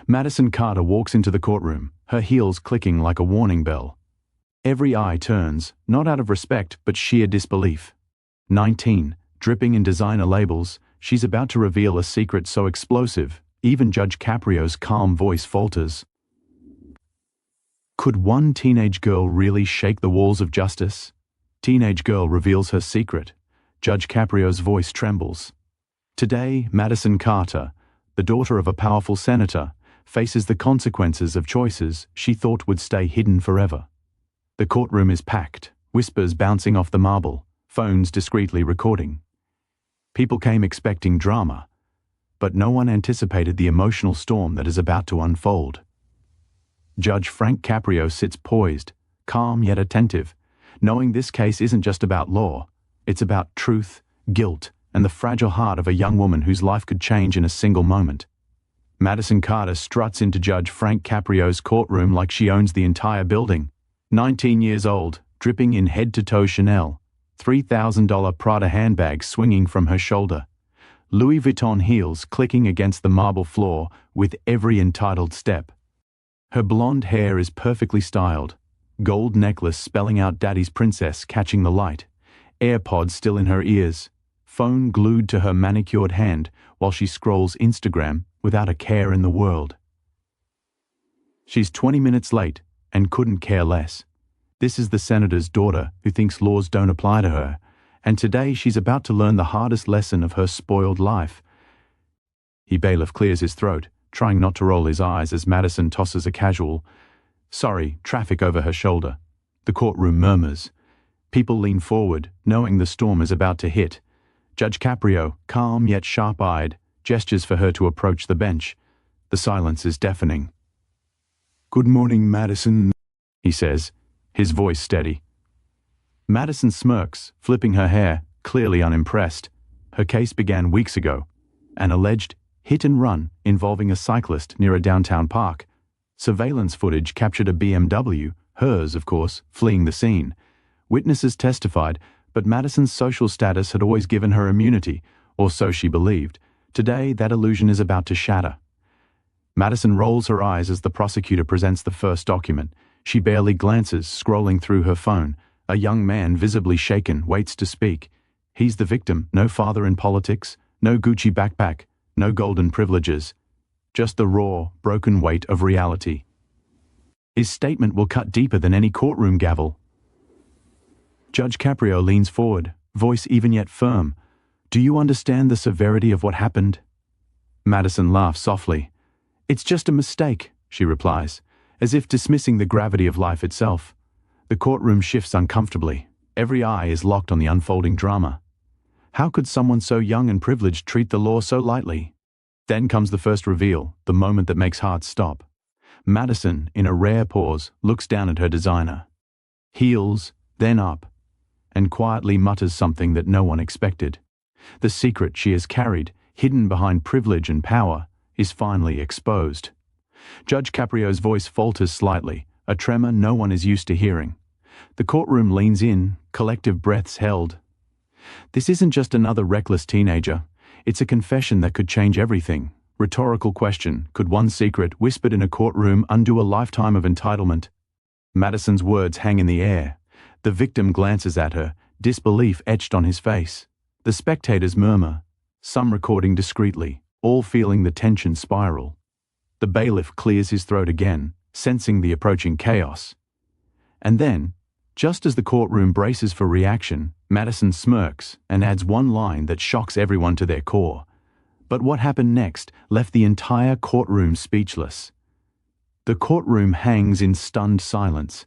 Madison Carter walks into the courtroom, her heels clicking like a warning bell. Every eye turns, not out of respect but sheer disbelief. 19, dripping in designer labels, she's about to reveal a secret so explosive, even Judge Caprio's calm voice falters. Could one teenage girl really shake the walls of justice? Teenage girl reveals her secret. Judge Caprio's voice trembles. Today, Madison Carter, the daughter of a powerful senator, faces the consequences of choices she thought would stay hidden forever. The courtroom is packed, whispers bouncing off the marble, phones discreetly recording. People came expecting drama, but no one anticipated the emotional storm that is about to unfold. Judge Frank Caprio sits poised, calm yet attentive, knowing this case isn't just about law, it's about truth, guilt, and the fragile heart of a young woman whose life could change in a single moment. Madison Carter struts into Judge Frank Caprio's courtroom like she owns the entire building. 19 years old, dripping in head-to-toe Chanel, $3,000 Prada handbag swinging from her shoulder, Louis Vuitton heels clicking against the marble floor with every entitled step. Her blonde hair is perfectly styled, gold necklace spelling out Daddy's Princess catching the light, AirPods still in her ears, phone glued to her manicured hand while she scrolls Instagram without a care in the world. She's 20 minutes late and couldn't care less. This is the senator's daughter who thinks laws don't apply to her, and today she's about to learn the hardest lesson of her spoiled life. Bailiff clears his throat, trying not to roll his eyes as Madison tosses a casual, "Sorry," traffic over her shoulder. The courtroom murmurs. People lean forward, knowing the storm is about to hit. Judge Caprio, calm yet sharp-eyed, gestures for her to approach the bench. The silence is deafening. "Good morning, Madison," he says, his voice steady. Madison smirks, flipping her hair, clearly unimpressed. Her case began weeks ago. An alleged hit-and-run involving a cyclist near a downtown park. Surveillance footage captured a BMW, hers, of course, fleeing the scene. Witnesses testified, but Madison's social status had always given her immunity, or so she believed. Today, that illusion is about to shatter. Madison rolls her eyes as the prosecutor presents the first document. She barely glances, scrolling through her phone. A young man, visibly shaken, waits to speak. He's the victim, no father in politics, no Gucci backpack, no golden privileges. Just the raw, broken weight of reality. His statement will cut deeper than any courtroom gavel. Judge Caprio leans forward, voice even yet firm. "Do you understand the severity of what happened?" Madison laughs softly. "It's just a mistake," she replies, as if dismissing the gravity of life itself. The courtroom shifts uncomfortably. Every eye is locked on the unfolding drama. How could someone so young and privileged treat the law so lightly? Then comes the first reveal, the moment that makes hearts stop. Madison, in a rare pause, looks down at her designer. Heels, then up, and quietly mutters something that no one expected. The secret she has carried, hidden behind privilege and power, is finally exposed. Judge Caprio's voice falters slightly, a tremor no one is used to hearing. The courtroom leans in, collective breaths held. This isn't just another reckless teenager. It's a confession that could change everything. Rhetorical question, could one secret, whispered in a courtroom, undo a lifetime of entitlement? Madison's words hang in the air. The victim glances at her, disbelief etched on his face. The spectators murmur, some recording discreetly, all feeling the tension spiral. The bailiff clears his throat again, sensing the approaching chaos. And then, just as the courtroom braces for reaction, Madison smirks and adds one line that shocks everyone to their core. But what happened next left the entire courtroom speechless. The courtroom hangs in stunned silence.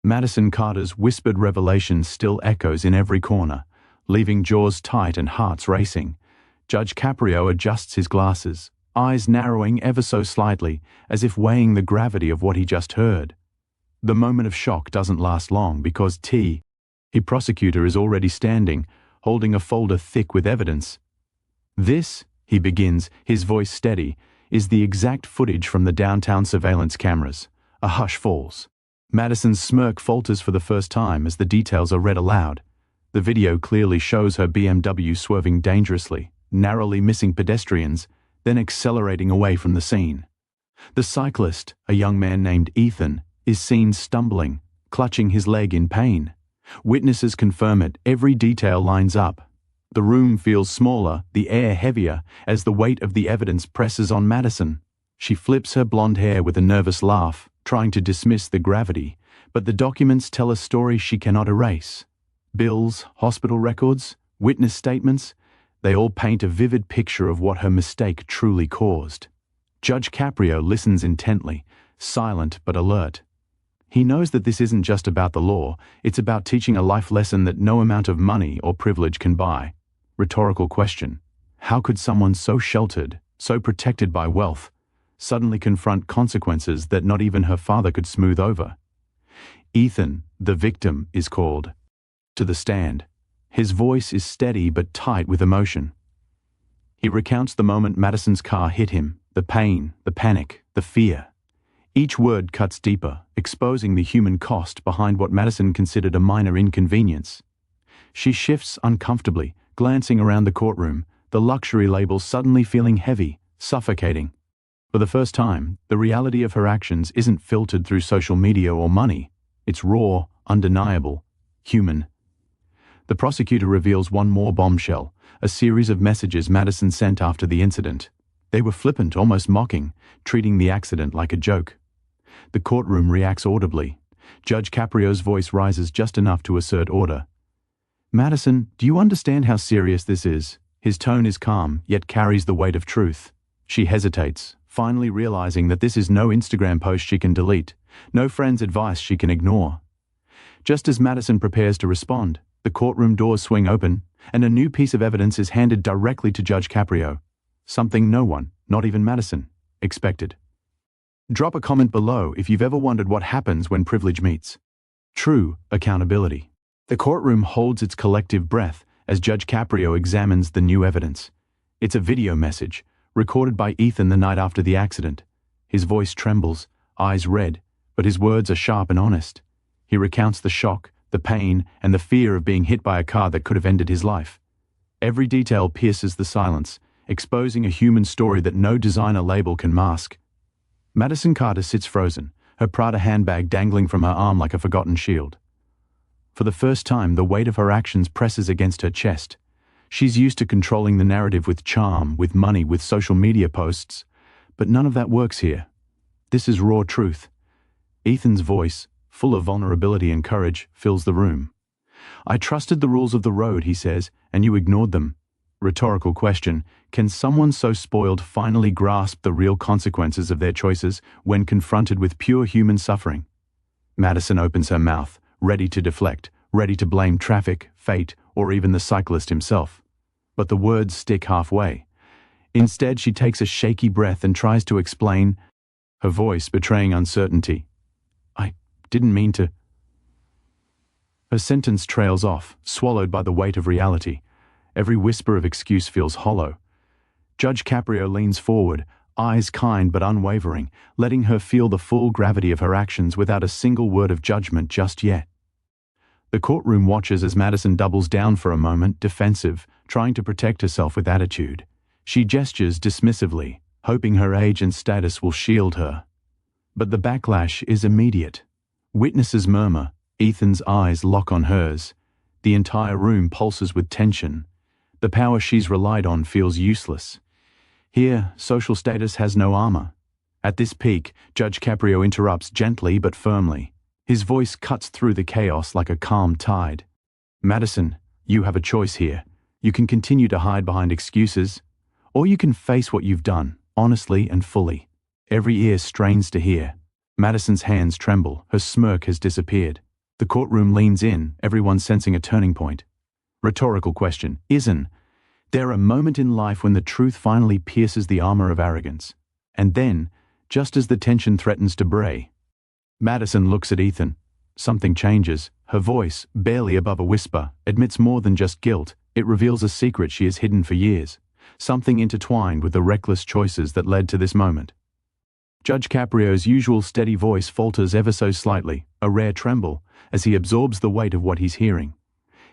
Madison Carter's whispered revelation still echoes in every corner, leaving jaws tight and hearts racing. Judge Caprio adjusts his glasses, eyes narrowing ever so slightly, as if weighing the gravity of what he just heard. The moment of shock doesn't last long because the prosecutor is already standing, holding a folder thick with evidence. "This," he begins, his voice steady, "is the exact footage from the downtown surveillance cameras." A hush falls. Madison's smirk falters for the first time as the details are read aloud. The video clearly shows her BMW swerving dangerously, narrowly missing pedestrians, then accelerating away from the scene. The cyclist, a young man named Ethan, is seen stumbling, clutching his leg in pain. Witnesses confirm it, every detail lines up. The room feels smaller, the air heavier, as the weight of the evidence presses on Madison. She flips her blonde hair with a nervous laugh, trying to dismiss the gravity, but the documents tell a story she cannot erase. Bills, hospital records, witness statements, they all paint a vivid picture of what her mistake truly caused. Judge Caprio listens intently, silent but alert. He knows that this isn't just about the law, it's about teaching a life lesson that no amount of money or privilege can buy. Rhetorical question: how could someone so sheltered, so protected by wealth, suddenly confront consequences that not even her father could smooth over? Ethan, the victim, is called to the stand. His voice is steady but tight with emotion. He recounts the moment Madison's car hit him, the pain, the panic, the fear. Each word cuts deeper, exposing the human cost behind what Madison considered a minor inconvenience. She shifts uncomfortably, glancing around the courtroom, the luxury label suddenly feeling heavy, suffocating. For the first time, the reality of her actions isn't filtered through social media or money. It's raw, undeniable, human. The prosecutor reveals one more bombshell, a series of messages Madison sent after the incident. They were flippant, almost mocking, treating the accident like a joke. The courtroom reacts audibly. Judge Caprio's voice rises just enough to assert order. "Madison, do you understand how serious this is?" His tone is calm, yet carries the weight of truth. She hesitates, finally realizing that this is no Instagram post she can delete, no friend's advice she can ignore. Just as Madison prepares to respond, the courtroom doors swing open, and a new piece of evidence is handed directly to Judge Caprio. Something no one, not even Madison, expected. Drop a comment below if you've ever wondered what happens when privilege meets true accountability. The courtroom holds its collective breath as Judge Caprio examines the new evidence. It's a video message, recorded by Ethan the night after the accident. His voice trembles, eyes red, but his words are sharp and honest. He recounts the shock, the pain, and the fear of being hit by a car that could have ended his life. Every detail pierces the silence, exposing a human story that no designer label can mask. Madison Carter sits frozen, her Prada handbag dangling from her arm like a forgotten shield. For the first time, the weight of her actions presses against her chest. She's used to controlling the narrative with charm, with money, with social media posts, but none of that works here. This is raw truth. Ethan's voice, full of vulnerability and courage, fills the room. "I trusted the rules of the road," he says, "and you ignored them." Rhetorical question: can someone so spoiled finally grasp the real consequences of their choices when confronted with pure human suffering? Madison opens her mouth, ready to deflect, ready to blame traffic, fate, or even the cyclist himself. But the words stick halfway. Instead, she takes a shaky breath and tries to explain, her voice betraying uncertainty. "I didn't mean to." Her sentence trails off, swallowed by the weight of reality. Every whisper of excuse feels hollow. Judge Caprio leans forward, eyes kind but unwavering, letting her feel the full gravity of her actions without a single word of judgment just yet. The courtroom watches as Madison doubles down for a moment, defensive, trying to protect herself with attitude. She gestures dismissively, hoping her age and status will shield her. But the backlash is immediate. Witnesses murmur, Ethan's eyes lock on hers. The entire room pulses with tension. The power she's relied on feels useless. Here, social status has no armor. At this peak, Judge Caprio interrupts gently but firmly. His voice cuts through the chaos like a calm tide. "Madison, you have a choice here. You can continue to hide behind excuses, or you can face what you've done, honestly and fully." Every ear strains to hear. Madison's hands tremble, her smirk has disappeared. The courtroom leans in, everyone sensing a turning point. Rhetorical question: isn't there a moment in life when the truth finally pierces the armor of arrogance? And then, just as the tension threatens to fray, Madison looks at Ethan. Something changes. Her voice, barely above a whisper, admits more than just guilt. It reveals a secret she has hidden for years, something intertwined with the reckless choices that led to this moment. Judge Caprio's usual steady voice falters ever so slightly, a rare tremble, as he absorbs the weight of what he's hearing.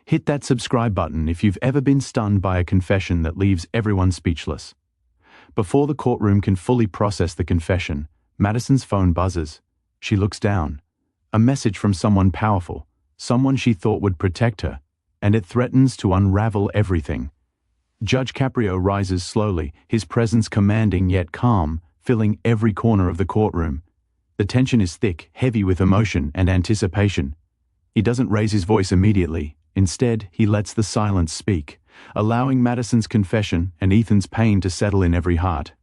Hit that subscribe button if you've ever been stunned by a confession that leaves everyone speechless. Before the courtroom can fully process the confession, Madison's phone buzzes. She looks down. A message from someone powerful, someone she thought would protect her, and it threatens to unravel everything. Judge Caprio rises slowly, his presence commanding yet calm, filling every corner of the courtroom. The tension is thick, heavy with emotion and anticipation. He doesn't raise his voice immediately. Instead, he lets the silence speak, allowing Madison's confession and Ethan's pain to settle in every heart.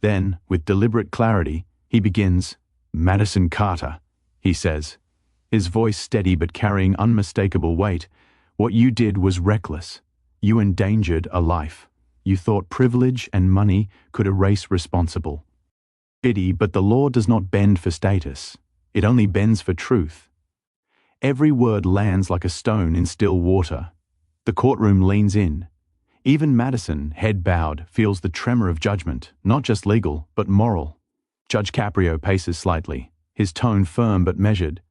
Then, with deliberate clarity, he begins, "Madison Carter," he says, his voice steady but carrying unmistakable weight. "What you did was reckless. You endangered a life. You thought privilege and money could erase responsible. Pity, but the law does not bend for status. It only bends for truth." Every word lands like a stone in still water. The courtroom leans in. Even Madison, head bowed, feels the tremor of judgment, not just legal, but moral. Judge Caprio paces slightly, his tone firm but measured.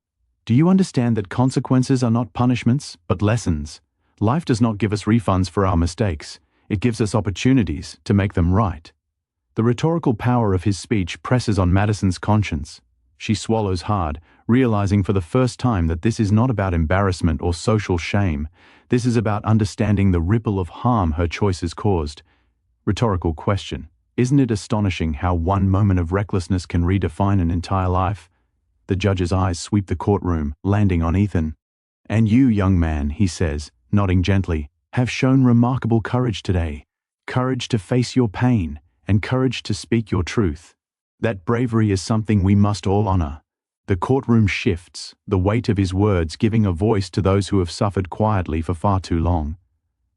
"Do you understand that consequences are not punishments, but lessons? Life does not give us refunds for our mistakes. It gives us opportunities to make them right." The rhetorical power of his speech presses on Madison's conscience. She swallows hard, realizing for the first time that this is not about embarrassment or social shame. This is about understanding the ripple of harm her choices caused. Rhetorical question. Isn't it astonishing how one moment of recklessness can redefine an entire life? The judge's eyes sweep the courtroom, landing on Ethan. "And you, young man," he says, nodding gently, "have shown remarkable courage today. Courage to face your pain, and courage to speak your truth. That bravery is something we must all honor." The courtroom shifts, the weight of his words giving a voice to those who have suffered quietly for far too long.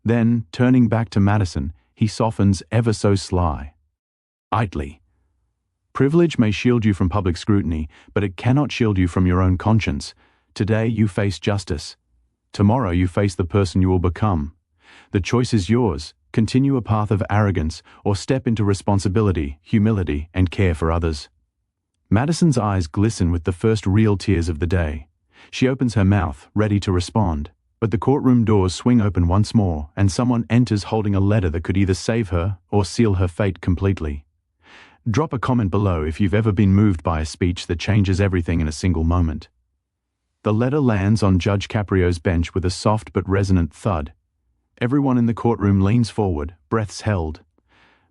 Then, turning back to Madison, he softens ever so sly. "Idly. Privilege may shield you from public scrutiny, but it cannot shield you from your own conscience. Today you face justice. Tomorrow you face the person you will become. The choice is yours. Continue a path of arrogance or step into responsibility, humility, and care for others." Madison's eyes glisten with the first real tears of the day. She opens her mouth, ready to respond, but the courtroom doors swing open once more and someone enters holding a letter that could either save her or seal her fate completely. Drop a comment below if you've ever been moved by a speech that changes everything in a single moment. The letter lands on Judge Caprio's bench with a soft but resonant thud. Everyone in the courtroom leans forward, breaths held.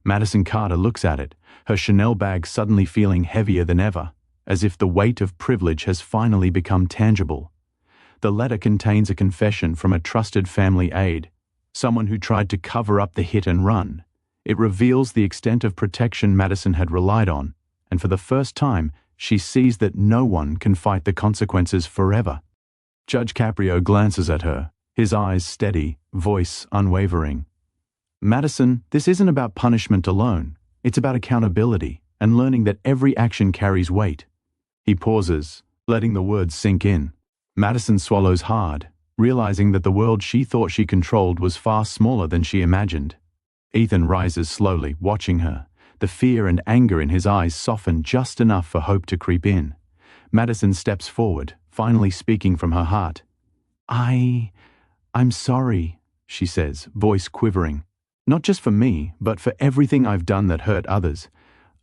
Madison Carter looks at it, her Chanel bag suddenly feeling heavier than ever, as if the weight of privilege has finally become tangible. The letter contains a confession from a trusted family aide, someone who tried to cover up the hit and run. It reveals the extent of protection Madison had relied on, and for the first time, she sees that no one can fight the consequences forever. Judge Caprio glances at her, his eyes steady, voice unwavering. "Madison, this isn't about punishment alone. It's about accountability and learning that every action carries weight." He pauses, letting the words sink in. Madison swallows hard, realizing that the world she thought she controlled was far smaller than she imagined. Ethan rises slowly, watching her. The fear and anger in his eyes soften just enough for hope to creep in. Madison steps forward, finally speaking from her heart. I'm sorry," she says, voice quivering. "Not just for me, but for everything I've done that hurt others.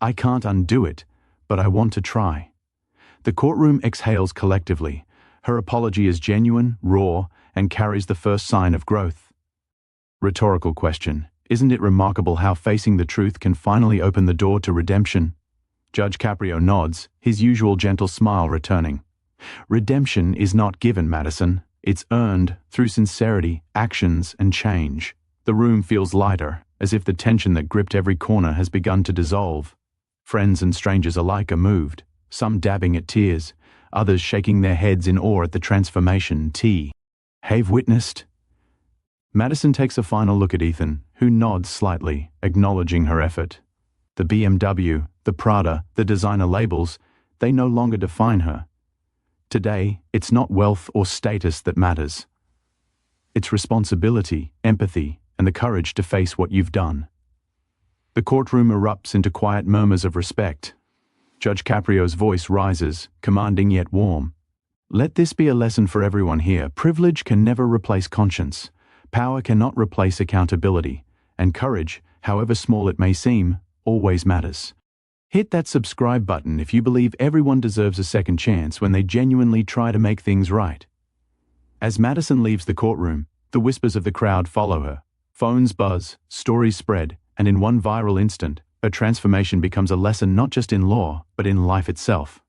I can't undo it, but I want to try." The courtroom exhales collectively. Her apology is genuine, raw, and carries the first sign of growth. Rhetorical question. Isn't it remarkable how facing the truth can finally open the door to redemption? Judge Caprio nods, his usual gentle smile returning. "Redemption is not given, Madison. It's earned through sincerity, actions, and change." The room feels lighter, as if the tension that gripped every corner has begun to dissolve. Friends and strangers alike are moved, some dabbing at tears, others shaking their heads in awe at the transformation have witnessed. Madison takes a final look at Ethan, who nods slightly, acknowledging her effort. The BMW, the Prada, the designer labels, they no longer define her. Today, it's not wealth or status that matters. It's responsibility, empathy, and the courage to face what you've done. The courtroom erupts into quiet murmurs of respect. Judge Caprio's voice rises, commanding yet warm. "Let this be a lesson for everyone here. Privilege can never replace conscience. Power cannot replace accountability. And courage, however small it may seem, always matters." Hit that subscribe button if you believe everyone deserves a second chance when they genuinely try to make things right. As Madison leaves the courtroom, the whispers of the crowd follow her. Phones buzz, stories spread, and in one viral instant, her transformation becomes a lesson not just in law, but in life itself.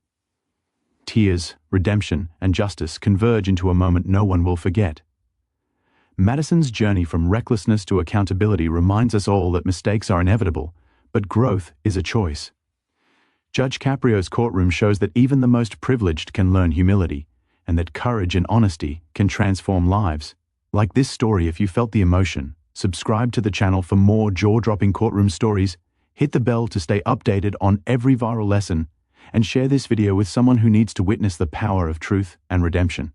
Tears, redemption, and justice converge into a moment no one will forget. Madison's journey from recklessness to accountability reminds us all that mistakes are inevitable, but growth is a choice. Judge Caprio's Courtroom shows that even the most privileged can learn humility, and that courage and honesty can transform lives. Like this story, if you felt the emotion, subscribe to the channel for more jaw-dropping courtroom stories, hit the bell to stay updated on every viral lesson, and share this video with someone who needs to witness the power of truth and redemption.